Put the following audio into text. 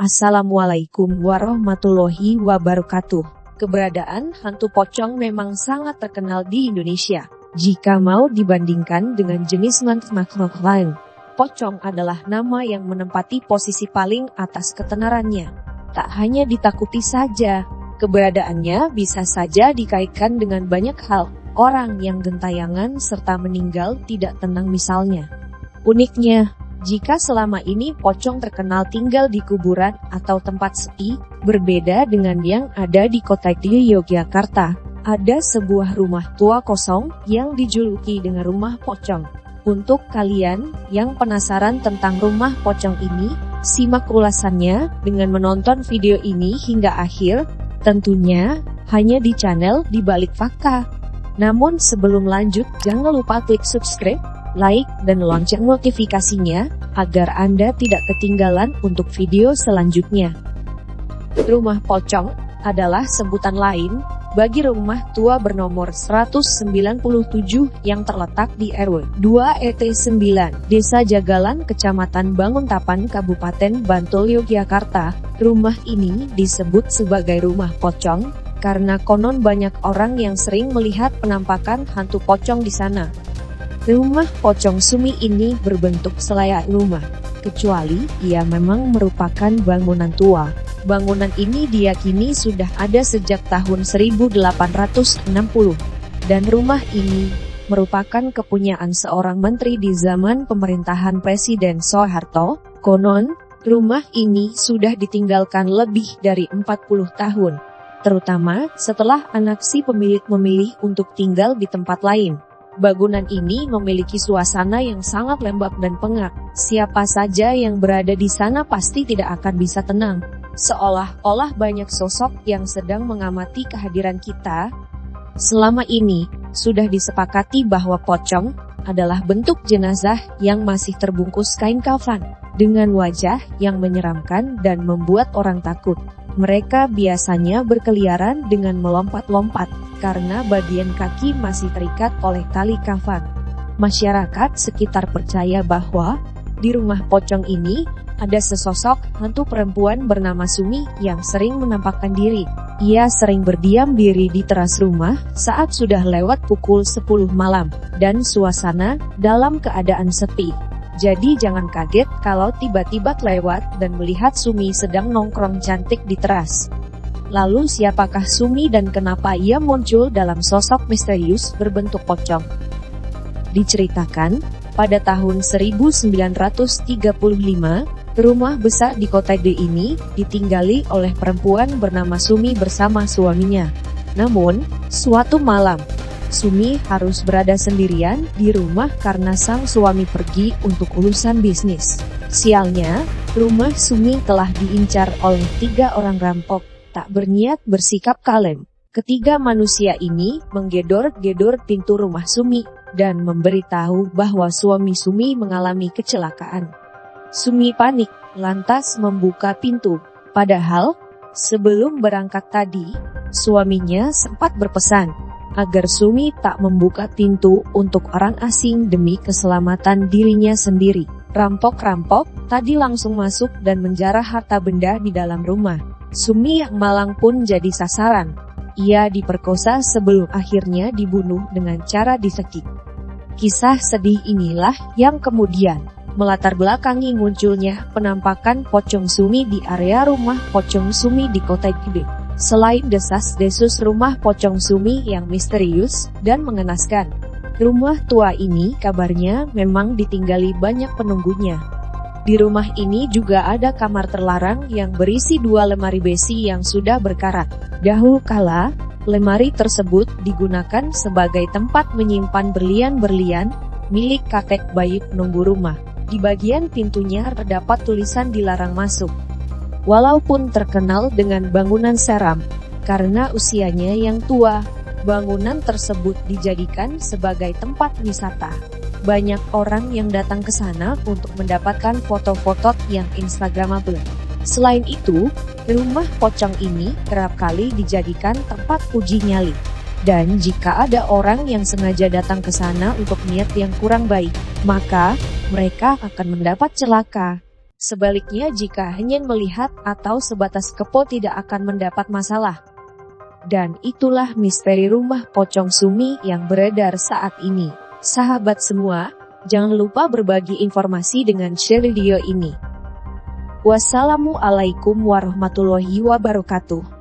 Assalamualaikum warahmatullahi wabarakatuh. Keberadaan hantu pocong memang sangat terkenal di Indonesia. Jika mau dibandingkan dengan jenis makhluk lain, pocong adalah nama yang menempati posisi paling atas ketenarannya. Tak hanya ditakuti saja, keberadaannya bisa saja dikaitkan dengan banyak hal. Orang yang gentayangan serta meninggal tidak tenang misalnya. Uniknya, jika selama ini pocong terkenal tinggal di kuburan atau tempat sepi, berbeda dengan yang ada di kota Yogyakarta, ada sebuah rumah tua kosong yang dijuluki dengan rumah pocong. Untuk kalian yang penasaran tentang rumah pocong ini, simak ulasannya dengan menonton video ini hingga akhir, tentunya hanya di channel Di Balik Fakta. Namun sebelum lanjut, jangan lupa klik subscribe, like, dan lonceng notifikasinya, agar Anda tidak ketinggalan untuk video selanjutnya. Rumah pocong adalah sebutan lain bagi rumah tua bernomor 197 yang terletak di RW 2 RT 9, Desa Jagalan, Kecamatan Banguntapan, Kabupaten Bantul, Yogyakarta. Rumah ini disebut sebagai rumah pocong karena konon banyak orang yang sering melihat penampakan hantu pocong di sana. Rumah pocong Sumi ini berbentuk selayak rumah, kecuali ia memang merupakan bangunan tua. Bangunan ini diyakini sudah ada sejak tahun 1860, dan rumah ini merupakan kepunyaan seorang menteri di zaman pemerintahan Presiden Soeharto. Konon, rumah ini sudah ditinggalkan lebih dari 40 tahun, terutama setelah anak si pemilik memilih untuk tinggal di tempat lain. Bangunan ini memiliki suasana yang sangat lembab dan pengap. Siapa saja yang berada di sana pasti tidak akan bisa tenang. Seolah-olah banyak sosok yang sedang mengamati kehadiran kita. Selama ini, sudah disepakati bahwa pocong adalah bentuk jenazah yang masih terbungkus kain kafan, dengan wajah yang menyeramkan dan membuat orang takut. Mereka biasanya berkeliaran dengan melompat-lompat, karena bagian kaki masih terikat oleh tali kafan. Masyarakat sekitar percaya bahwa di rumah pocong ini ada sesosok hantu perempuan bernama Sumi yang sering menampakkan diri. Ia sering berdiam diri di teras rumah saat sudah lewat pukul 10 malam dan suasana dalam keadaan sepi. Jadi jangan kaget kalau tiba-tiba lewat dan melihat Sumi sedang nongkrong cantik di teras. Lalu siapakah Sumi dan kenapa ia muncul dalam sosok misterius berbentuk pocong? Diceritakan, pada tahun 1935, rumah besar di kota D ini ditinggali oleh perempuan bernama Sumi bersama suaminya. Namun, suatu malam, Sumi harus berada sendirian di rumah karena sang suami pergi untuk urusan bisnis. Sialnya, rumah Sumi telah diincar oleh 3 orang rampok tak berniat bersikap kalem. Ketiga manusia ini menggedor-gedor pintu rumah Sumi dan memberitahu bahwa suami Sumi mengalami kecelakaan. Sumi panik, lantas membuka pintu. Padahal, sebelum berangkat tadi, suaminya sempat berpesan agar Sumi tak membuka pintu untuk orang asing demi keselamatan dirinya sendiri. Rampok-rampok tadi langsung masuk dan menjarah harta benda di dalam rumah. Sumi yang malang pun jadi sasaran. Ia diperkosa sebelum akhirnya dibunuh dengan cara disekik. Kisah sedih inilah yang kemudian melatar belakangi munculnya penampakan pocong Sumi di area rumah pocong Sumi di Kota Gede. Selain desas-desus rumah pocong Sumi yang misterius dan mengenaskan, rumah tua ini kabarnya memang ditinggali banyak penunggunya. Di rumah ini juga ada kamar terlarang yang berisi 2 lemari besi yang sudah berkarat. Dahulu kala, lemari tersebut digunakan sebagai tempat menyimpan berlian-berlian milik kakek bayi penunggu rumah. Di bagian pintunya terdapat tulisan dilarang masuk. Walaupun terkenal dengan bangunan seram, karena usianya yang tua, bangunan tersebut dijadikan sebagai tempat wisata. Banyak orang yang datang ke sana untuk mendapatkan foto-foto yang instagramable. Selain itu, rumah pocong ini kerap kali dijadikan tempat uji nyali. Dan jika ada orang yang sengaja datang ke sana untuk niat yang kurang baik, maka mereka akan mendapat celaka. Sebaliknya jika hanya melihat atau sebatas kepo tidak akan mendapat masalah. Dan itulah misteri rumah pocong Sumi yang beredar saat ini. Sahabat semua, jangan lupa berbagi informasi dengan share video ini. Wassalamualaikum warahmatullahi wabarakatuh.